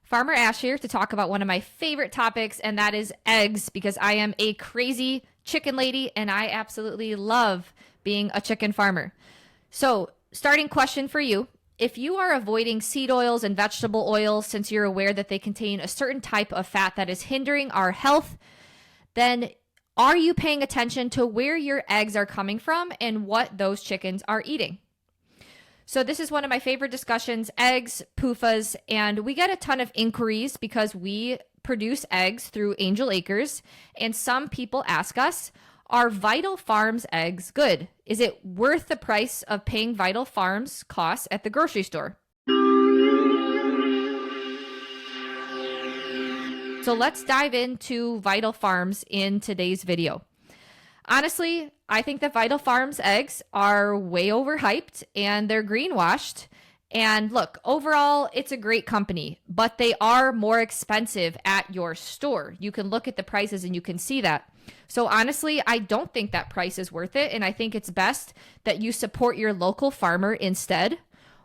Farmer Ash here to talk about one of my favorite topics, and that is eggs, because I am a crazy chicken lady and I absolutely love being a chicken farmer. So, starting question for you. If you are avoiding seed oils and vegetable oils since you're aware that they contain a certain type of fat that is hindering our health, then are you paying attention to where your eggs are coming from and what those chickens are eating? So this is one of my favorite discussions, eggs, PUFAs, and we get a ton of inquiries because we produce eggs through Angel Acres, and some people ask us, are Vital Farms eggs good? Is it worth the price of paying Vital Farms costs at the grocery store? So let's dive into Vital Farms in today's video. Honestly, I think that Vital Farms eggs are way overhyped and they're greenwashed. And look, overall, it's a great company, but they are more expensive at your store. You can look at the prices and you can see that. So honestly, I don't think that price is worth it. And I think it's best that you support your local farmer instead.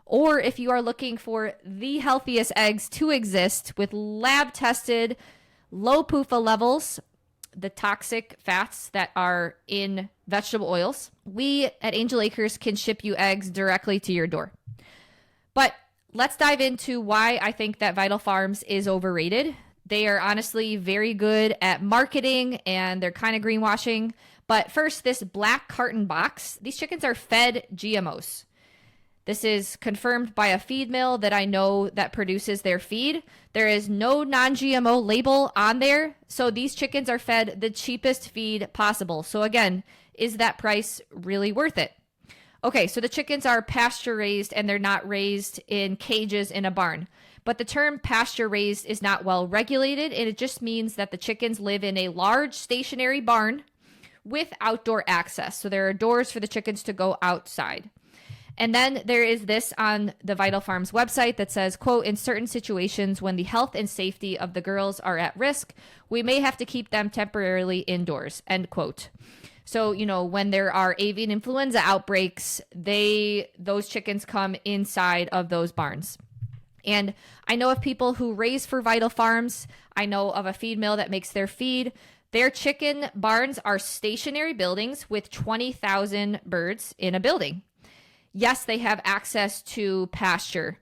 Or if you are looking for the healthiest eggs to exist with lab tested, low PUFA levels, the toxic fats that are in vegetable oils, we at Angel Acres can ship you eggs directly to your door. But let's dive into why I think that Vital Farms is overrated. They are honestly very good at marketing and they're kind of greenwashing. But first, this black carton box, these chickens are fed GMOs. This is confirmed by a feed mill that I know that produces their feed. There is no non-GMO label on there, so these chickens are fed the cheapest feed possible. So again, is that price really worth it? Okay, so the chickens are pasture-raised and they're not raised in cages in a barn. But the term pasture-raised is not well regulated, and it just means that the chickens live in a large stationary barn with outdoor access. So there are doors for the chickens to go outside. And then there is this on the Vital Farms website that says, quote, in certain situations when the health and safety of the girls are at risk, we may have to keep them temporarily indoors, end quote. So, when there are avian influenza outbreaks, those chickens come inside of those barns. And I know of people who raise for Vital Farms. I know of a feed mill that makes their feed. Their chicken barns are stationary buildings with 20,000 birds in a building. Yes, they have access to pasture,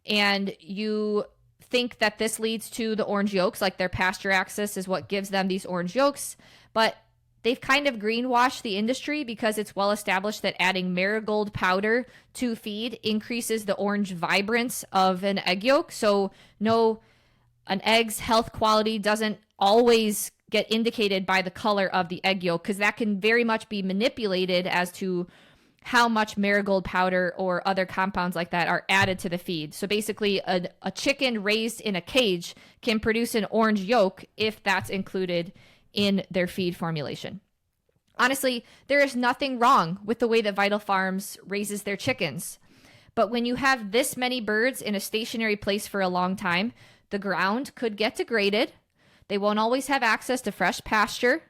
and you think that this leads to the orange yolks, like their pasture access is what gives them these orange yolks, but they've kind of greenwashed the industry because it's well established that adding marigold powder to feed increases the orange vibrance of an egg yolk. So no, an egg's health quality doesn't always get indicated by the color of the egg yolk, because that can very much be manipulated as to how much marigold powder or other compounds like that are added to the feed. So basically, a chicken raised in a cage can produce an orange yolk if that's included in their feed formulation. Honestly, there is nothing wrong with the way that Vital Farms raises their chickens. But when you have this many birds in a stationary place for a long time, the ground could get degraded. They won't always have access to fresh pasture.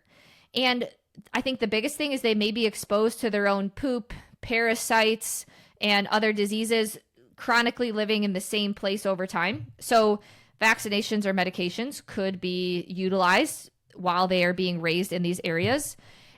And I think the biggest thing is they may be exposed to their own poop, parasites, and other diseases, chronically living in the same place over time. So vaccinations or medications could be utilized while they are being raised in these areas.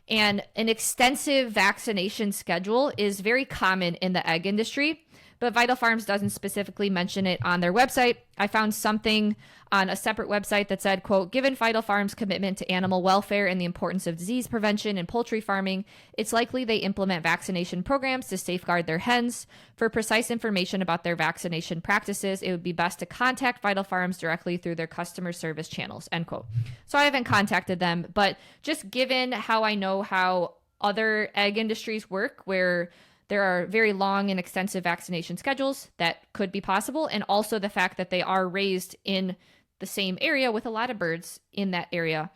And an extensive vaccination schedule is very common in the egg industry, but Vital Farms doesn't specifically mention it on their website. I found something on a separate website that said, quote, given Vital Farms' commitment to animal welfare and the importance of disease prevention in poultry farming, it's likely they implement vaccination programs to safeguard their hens. For precise information about their vaccination practices, it would be best to contact Vital Farms directly through their customer service channels, end quote. So I haven't contacted them, but just given how I know how other egg industries work, where there are very long and extensive vaccination schedules, that could be possible. And also the fact that they are raised in the same area with a lot of birds in that area,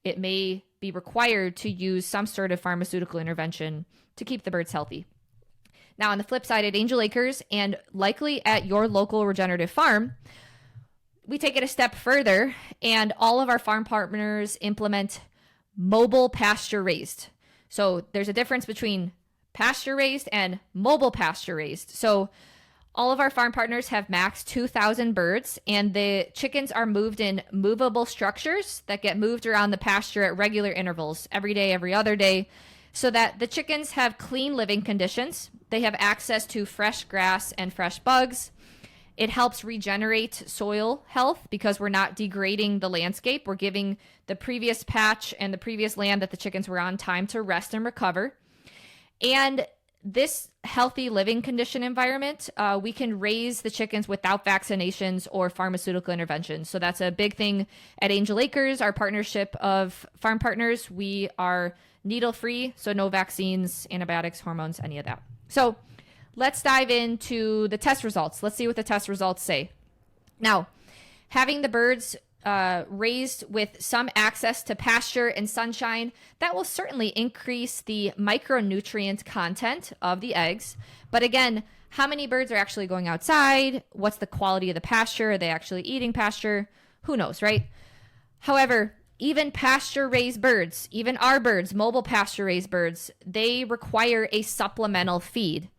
it may be required to use some sort of pharmaceutical intervention to keep the birds healthy. Now, on the flip side, at Angel Acres and likely at your local regenerative farm, we take it a step further, and all of our farm partners implement mobile pasture raised. So there's a difference between pasture raised and mobile pasture raised. So All of our farm partners have max 2,000 birds, and the chickens are moved in movable structures that get moved around the pasture at regular intervals, every day, every other day, so that the chickens have clean living conditions. They have access to fresh grass and fresh bugs. It helps regenerate soil health because we're not degrading the landscape. We're giving the previous patch and the previous land that the chickens were on time to rest and recover. And this healthy living condition environment, we can raise the chickens without vaccinations or pharmaceutical interventions. So that's a big thing at Angel Acres, our partnership of farm partners. We are needle-free, so no vaccines, antibiotics, hormones, any of that. So let's dive into the test results. Let's see what the test results say. Now, having the birds raised with some access to pasture and sunshine, that will certainly increase the micronutrient content of the eggs. But again, how many birds are actually going outside? What's the quality of the pasture? Are they actually eating pasture? Who knows, right? However, even pasture-raised birds, even our birds, mobile pasture-raised birds, they require a supplemental feed.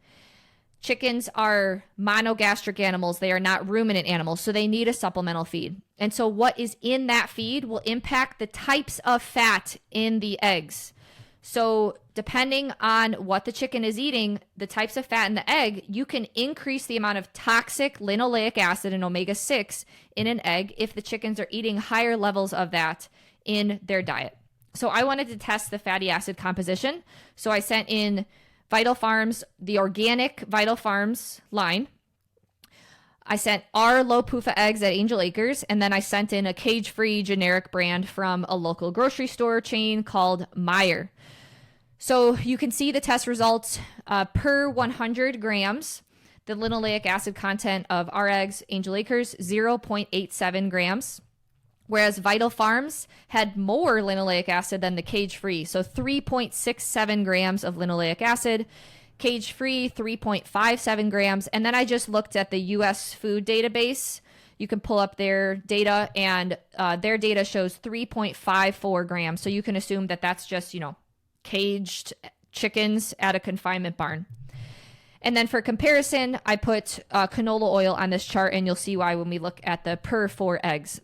Chickens are monogastric animals. They are not ruminant animals, so they need a supplemental feed. And so what is in that feed will impact the types of fat in the eggs. So depending on what the chicken is eating, the types of fat in the egg, you can increase the amount of toxic linoleic acid and omega-6 in an egg if the chickens are eating higher levels of that in their diet. So I wanted to test the fatty acid composition. So I sent in Vital Farms, the organic Vital Farms line. I sent our low PUFA eggs at Angel Acres, and then I sent in a cage-free generic brand from a local grocery store chain called Meijer. So you can see the test results per 100 grams. The linoleic acid content of our eggs, Angel Acres, 0.87 grams. Whereas Vital Farms had more linoleic acid than the cage-free. So 3.67 grams of linoleic acid, cage-free 3.57 grams. And then I just looked at the U.S. food database. You can pull up their data, and their data shows 3.54 grams. So you can assume that that's just, caged chickens at a confinement barn. And then for comparison, I put canola oil on this chart, and you'll see why when we look at the per 4 eggs.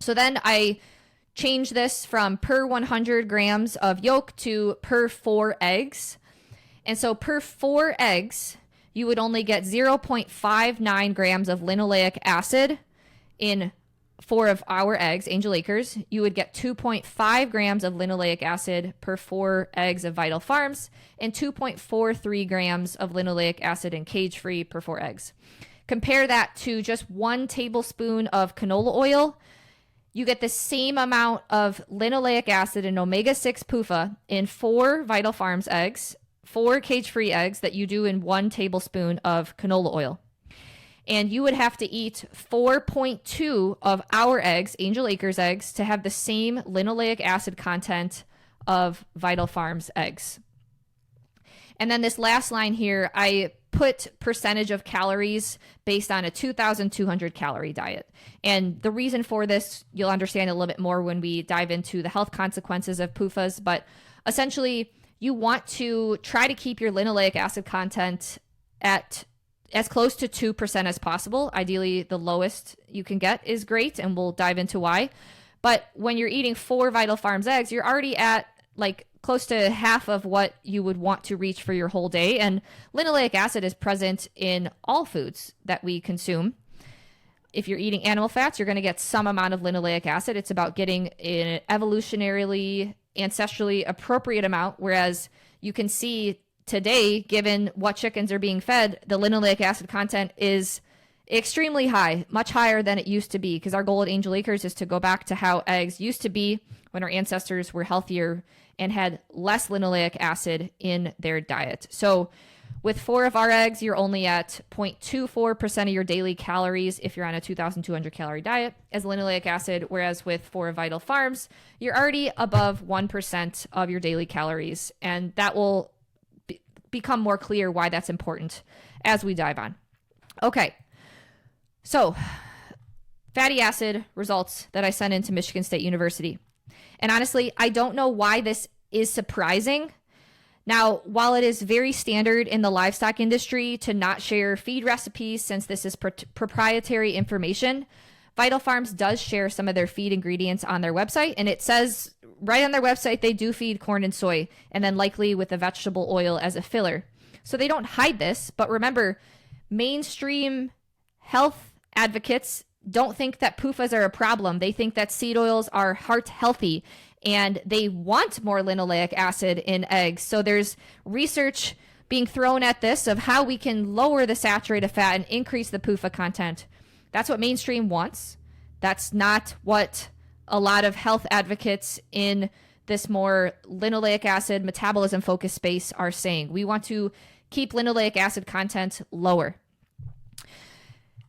So then I changed this from per 100 grams of yolk to per 4 eggs. And so per 4 eggs, you would only get 0.59 grams of linoleic acid in 4 of our eggs, Angel Acres. You would get 2.5 grams of linoleic acid per 4 eggs of Vital Farms and 2.43 grams of linoleic acid in cage-free per 4 eggs. Compare that to just 1 tablespoon of canola oil. You get the same amount of linoleic acid and omega-6 PUFA in 4 Vital Farms eggs, 4 cage-free eggs that you do in 1 tablespoon of canola oil. And you would have to eat 4.2 of our eggs, Angel Acres eggs, to have the same linoleic acid content of Vital Farms eggs. And then this last line here, I put percentage of calories based on a 2,200 calorie diet. And the reason for this, you'll understand a little bit more when we dive into the health consequences of PUFAs. But essentially, you want to try to keep your linoleic acid content at as close to 2% as possible. Ideally, the lowest you can get is great, and we'll dive into why. But when you're eating 4 Vital Farms eggs, you're already at close to half of what you would want to reach for your whole day. And linoleic acid is present in all foods that we consume. If you're eating animal fats, you're going to get some amount of linoleic acid. It's about getting an evolutionarily, ancestrally appropriate amount, whereas you can see today, given what chickens are being fed, the linoleic acid content is extremely high, much higher than it used to be, because our goal at Angel Acres is to go back to how eggs used to be when our ancestors were healthier and had less linoleic acid in their diet. So with 4 of our eggs, you're only at 0.24% of your daily calories if you're on a 2,200 calorie diet as linoleic acid, whereas with 4 of Vital Farms, you're already above 1% of your daily calories. And that will become more clear why that's important as we dive on. Okay, so fatty acid results that I sent into Michigan State University. And honestly, I don't know why this is surprising. Now, while it is very standard in the livestock industry to not share feed recipes since this is proprietary information, Vital Farms does share some of their feed ingredients on their website, and it says right on their website they do feed corn and soy, and then likely with a vegetable oil as a filler. So they don't hide this, but remember, mainstream health advocates don't think that PUFAs are a problem. They think that seed oils are heart healthy, and they want more linoleic acid in eggs. So there's research being thrown at this of how we can lower the saturated fat and increase the PUFA content. That's what mainstream wants. That's not what a lot of health advocates in this more linoleic acid metabolism focused space are saying. We want to keep linoleic acid content lower.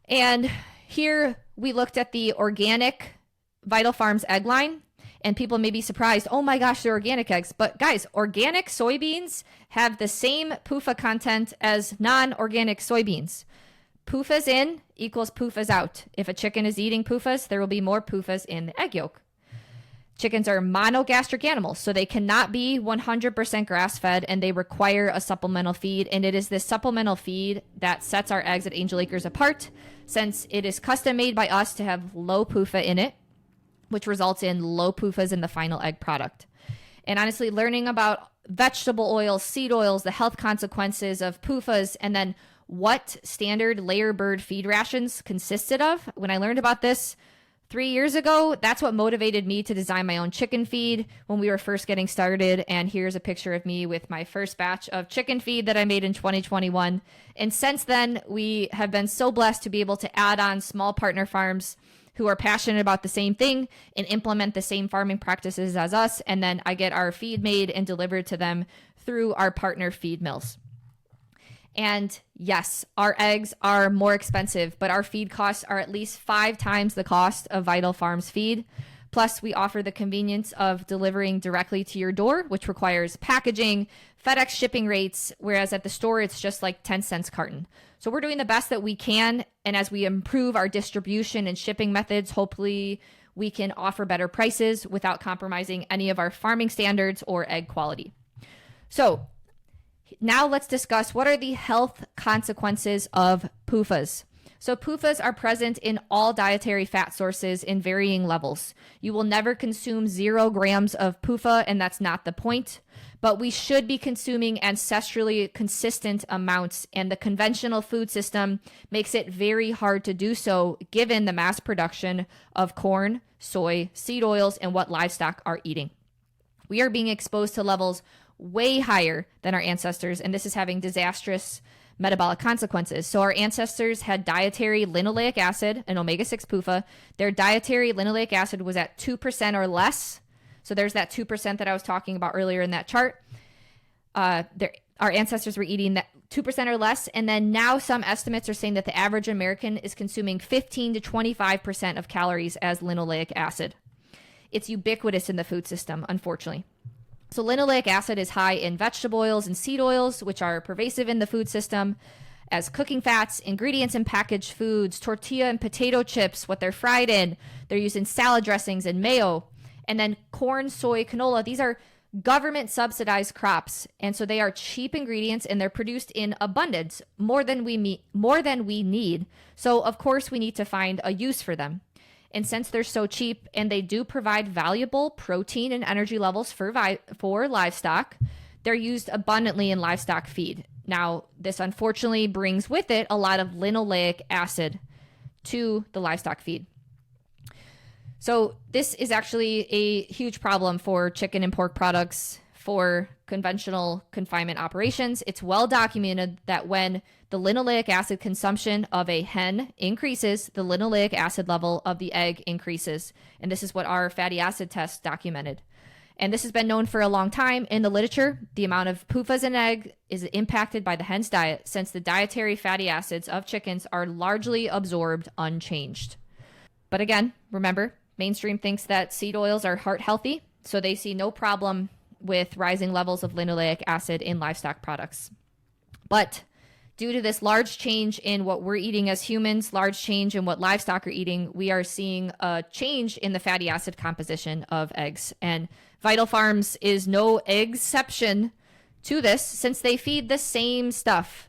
And here we looked at the organic Vital Farms egg line, and people may be surprised, oh my gosh, they're organic eggs. But guys, organic soybeans have the same PUFA content as non-organic soybeans. PUFAs in equals PUFAs out. If a chicken is eating PUFAs, there will be more PUFAs in the egg yolk. Chickens are monogastric animals, so they cannot be 100% grass-fed, and they require a supplemental feed. And it is this supplemental feed that sets our eggs at Angel Acres apart, since it is custom made by us to have low PUFA in it, which results in low PUFAs in the final egg product. And honestly, learning about vegetable oils, seed oils, the health consequences of PUFAs, and then what standard layer bird feed rations consisted of, when I learned about this 3 years ago, that's what motivated me to design my own chicken feed when we were first getting started. And here's a picture of me with my first batch of chicken feed that I made in 2021. And since then, we have been so blessed to be able to add on small partner farms who are passionate about the same thing and implement the same farming practices as us. And then I get our feed made and delivered to them through our partner feed mills. And yes, our eggs are more expensive, but our feed costs are at least 5 times the cost of Vital Farms feed. Plus, we offer the convenience of delivering directly to your door, which requires packaging, FedEx shipping rates, whereas at the store, it's just like 10 cents carton. So we're doing the best that we can. And as we improve our distribution and shipping methods, hopefully we can offer better prices without compromising any of our farming standards or egg quality. So now let's discuss what are the health consequences of PUFAs. So PUFAs are present in all dietary fat sources in varying levels. You will never consume 0 grams of PUFA, and that's not the point. But we should be consuming ancestrally consistent amounts, and the conventional food system makes it very hard to do so given the mass production of corn, soy, seed oils, and what livestock are eating. We are being exposed to levels way higher than our ancestors, and this is having disastrous metabolic consequences. So our ancestors had dietary linoleic acid and omega-6 PUFA. Their dietary linoleic acid was at 2% or less. So there's that 2% that I was talking about earlier in that chart. Our ancestors were eating that 2% or less. And then now some estimates are saying that the average American is consuming 15 to 25% of calories as linoleic acid. It's ubiquitous in the food system, unfortunately. So linoleic acid is high in vegetable oils and seed oils, which are pervasive in the food system, as cooking fats, ingredients in packaged foods, tortilla and potato chips, what they're fried in. They're used in salad dressings and mayo. And then corn, soy, canola. These are government subsidized crops. And so they are cheap ingredients, and they're produced in abundance, more than we need. So of course we need to find a use for them. And since they're so cheap and they do provide valuable protein and energy levels for livestock, they're used abundantly in livestock feed. Now, this unfortunately brings with it a lot of linoleic acid to the livestock feed. So this is actually a huge problem for chicken and pork products for conventional confinement operations. It's well documented that when the linoleic acid consumption of a hen increases, the linoleic acid level of the egg increases. And this is what our fatty acid test documented. And this has been known for a long time in the literature. The amount of PUFAs in an egg is impacted by the hen's diet, since the dietary fatty acids of chickens are largely absorbed unchanged. But again, remember, mainstream thinks that seed oils are heart healthy, so they see no problem with rising levels of linoleic acid in livestock products. But due to this large change in what we're eating as humans, large change in what livestock are eating, we are seeing a change in the fatty acid composition of eggs. And Vital Farms is no exception to this since they feed the same stuff.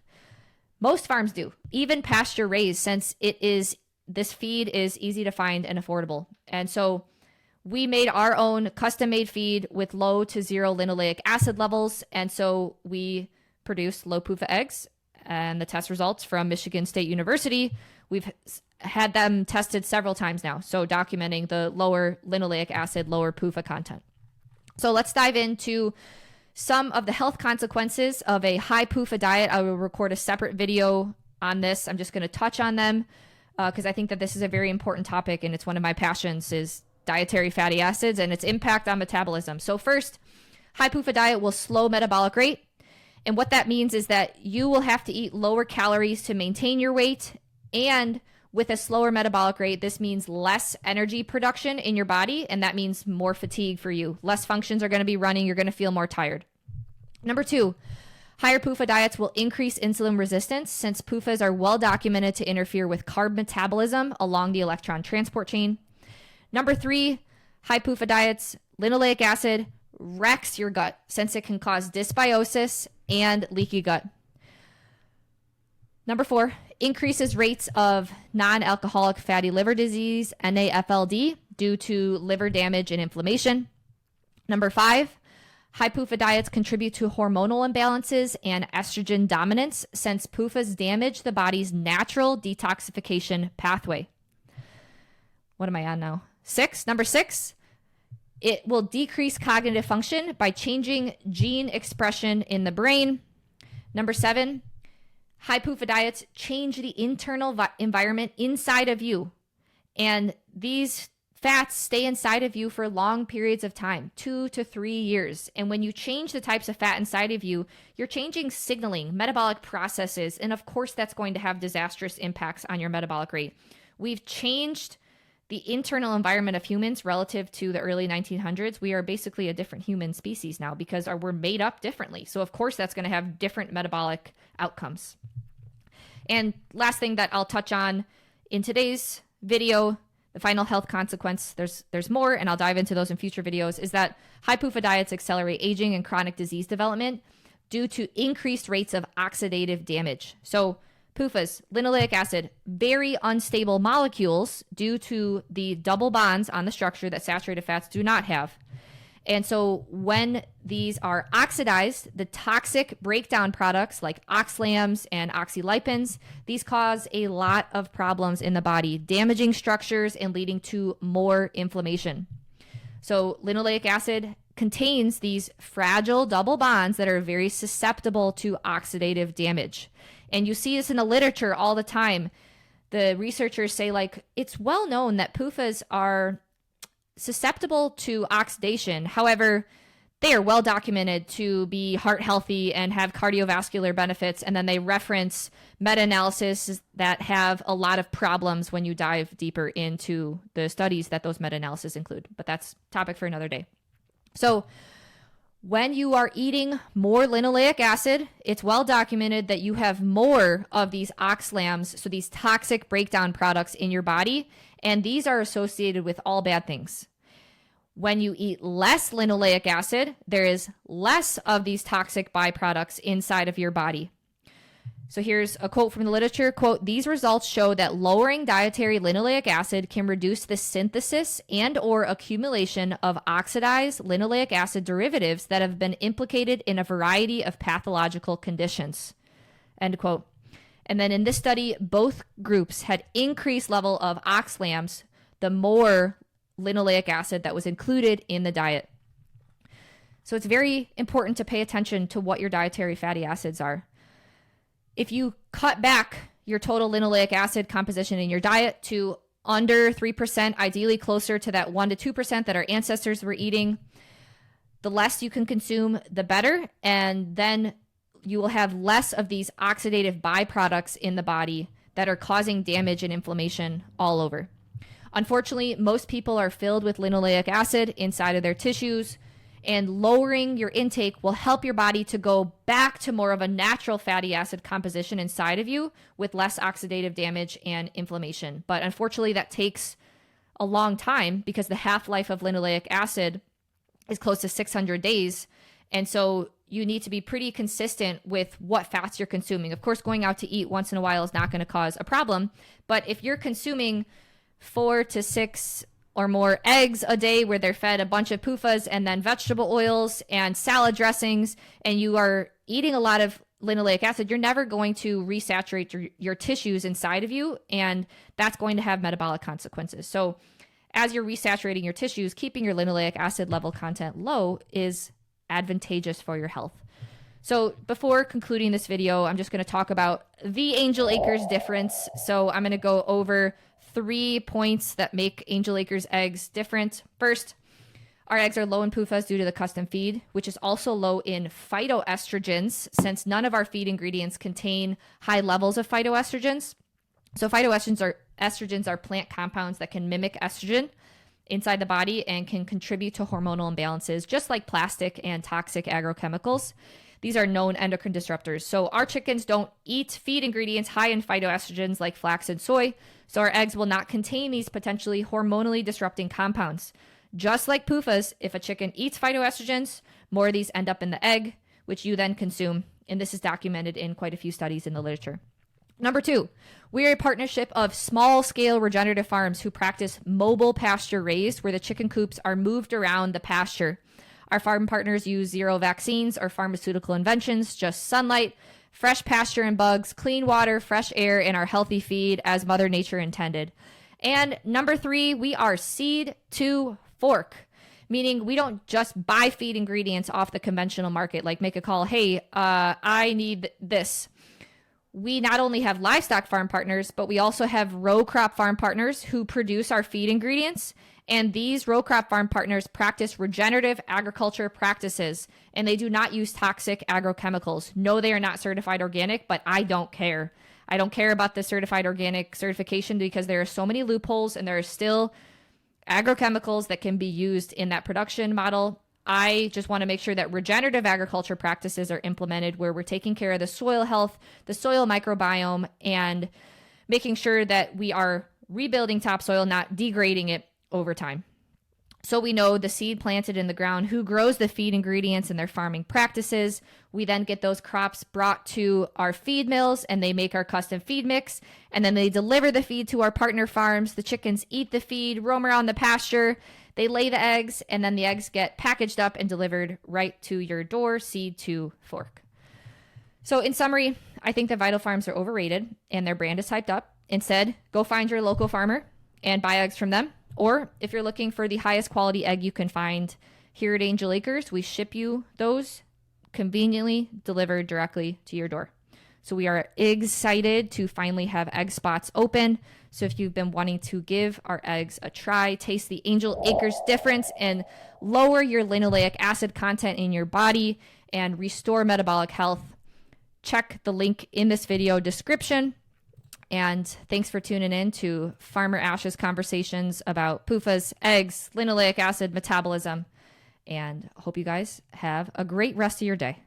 Most farms do, even pasture raised, since this feed is easy to find and affordable. And so we made our own custom-made feed with low to zero linoleic acid levels. And so we produced low PUFA eggs, and the test results from Michigan State University, we've had them tested several times now. So documenting the lower linoleic acid, lower PUFA content. So let's dive into some of the health consequences of a high PUFA diet. I will record a separate video on this. I'm just going to touch on them because I think that this is a very important topic, and it's one of my passions is dietary fatty acids and its impact on metabolism. So first, high PUFA diet will slow metabolic rate. And what that means is that you will have to eat lower calories to maintain your weight. And with a slower metabolic rate, this means less energy production in your body. And that means more fatigue for you. Less functions are going to be running. You're going to feel more tired. Number two, higher PUFA diets will increase insulin resistance since PUFAs are well documented to interfere with carb metabolism along the electron transport chain. Number three, high PUFA diets, linoleic acid wrecks your gut since it can cause dysbiosis and leaky gut. Number four, increases rates of non-alcoholic fatty liver disease, NAFLD, due to liver damage and inflammation. Number five, high PUFA diets contribute to hormonal imbalances and estrogen dominance since PUFAs damage the body's natural detoxification pathway. What am I on now? Number six, it will decrease cognitive function by changing gene expression in the brain. Number seven, high PUFA diets change the internal environment inside of you. And these fats stay inside of you for long periods of time, 2 to 3 years. And when you change the types of fat inside of you, you're changing signaling, metabolic processes. And of course, that's going to have disastrous impacts on your metabolic rate. We've changed the internal environment of humans relative to the early 1900s. We are basically a different human species now because we're made up differently. So of course that's going to have different metabolic outcomes. And last thing that I'll touch on in today's video, the final health consequence, there's more, and I'll dive into those in future videos, is that high PUFA diets accelerate aging and chronic disease development due to increased rates of oxidative damage. So PUFAs, linoleic acid, very unstable molecules due to the double bonds on the structure that saturated fats do not have. And so when these are oxidized, the toxic breakdown products like oxalams and oxylipins, these cause a lot of problems in the body, damaging structures and leading to more inflammation. So linoleic acid contains these fragile double bonds that are very susceptible to oxidative damage. And you see this in the literature all the time. The researchers say, like, it's well known that PUFAs are susceptible to oxidation. However, they are well documented to be heart healthy and have cardiovascular benefits. And then they reference meta-analysis that have a lot of problems when you dive deeper into the studies that those meta-analysis include. But that's a topic for another day. So when you are eating more linoleic acid, it's well documented that you have more of these oxalams, so these toxic breakdown products in your body, and these are associated with all bad things. When you eat less linoleic acid, there is less of these toxic byproducts inside of your body. So here's a quote from the literature, quote, "These results show that lowering dietary linoleic acid can reduce the synthesis and or accumulation of oxidized linoleic acid derivatives that have been implicated in a variety of pathological conditions," end quote. And then in this study, both groups had increased level of oxalams, the more linoleic acid that was included in the diet. So it's very important to pay attention to what your dietary fatty acids are. If you cut back your total linoleic acid composition in your diet to under 3%, ideally closer to that 1 to 2% that our ancestors were eating, the less you can consume, the better. And then you will have less of these oxidative byproducts in the body that are causing damage and inflammation all over. Unfortunately, most people are filled with linoleic acid inside of their tissues, and lowering your intake will help your body to go back to more of a natural fatty acid composition inside of you with less oxidative damage and inflammation. But unfortunately, that takes a long time because the half-life of linoleic acid is close to 600 days. And so you need to be pretty consistent with what fats you're consuming. Of course, going out to eat once in a while is not going to cause a problem. But if you're consuming 4 to 6 or more eggs a day where they're fed a bunch of PUFAs and then vegetable oils and salad dressings, and you are eating a lot of linoleic acid, you're never going to resaturate your tissues inside of you, and that's going to have metabolic consequences. So as you're resaturating your tissues, keeping your linoleic acid level content low is advantageous for your health. So before concluding this video, I'm just going to talk about the Angel Acres difference. So I'm going to go over 3 points that make Angel Acres eggs different. First, our eggs are low in PUFAs due to the custom feed, which is also low in phytoestrogens, since none of our feed ingredients contain high levels of phytoestrogens. So phytoestrogens are plant compounds that can mimic estrogen inside the body and can contribute to hormonal imbalances, just like plastic and toxic agrochemicals. These are known endocrine disruptors. So our chickens don't eat feed ingredients high in phytoestrogens like flax and soy, so our eggs will not contain these potentially hormonally disrupting compounds. Just like PUFAs, if a chicken eats phytoestrogens, more of these end up in the egg, which you then consume. And this is documented in quite a few studies in the literature. Number 2, we are a partnership of small-scale regenerative farms who practice mobile pasture-raised, where the chicken coops are moved around the pasture. Our farm partners use zero vaccines or pharmaceutical inventions, just sunlight, fresh pasture and bugs, clean water, fresh air, and our healthy feed as Mother Nature intended. And number 3, we are seed to fork, meaning we don't just buy feed ingredients off the conventional market, like make a call, hey, I need this. We not only have livestock farm partners, but we also have row crop farm partners who produce our feed ingredients. And these row crop farm partners practice regenerative agriculture practices, and they do not use toxic agrochemicals. No, they are not certified organic, but I don't care. I don't care about the certified organic certification because there are so many loopholes, and there are still agrochemicals that can be used in that production model. I just want to make sure that regenerative agriculture practices are implemented where we're taking care of the soil health, the soil microbiome, and making sure that we are rebuilding topsoil, not degrading it over time. So we know the seed planted in the ground, who grows the feed ingredients and their farming practices. We then get those crops brought to our feed mills and they make our custom feed mix. And then they deliver the feed to our partner farms. The chickens eat the feed, roam around the pasture. They lay the eggs, and then the eggs get packaged up and delivered right to your door, seed to fork. So in summary, I think that Vital Farms are overrated and their brand is hyped up. Instead, go find your local farmer and buy eggs from them. Or if you're looking for the highest quality egg you can find here at Angel Acres, we ship you those conveniently delivered directly to your door. So we are excited to finally have egg spots open. So if you've been wanting to give our eggs a try, taste the Angel Acres difference, and lower your linoleic acid content in your body and restore metabolic health, check the link in this video description. And thanks for tuning in to Farmer Ash's conversations about PUFAs, eggs, linoleic acid, metabolism, and hope you guys have a great rest of your day.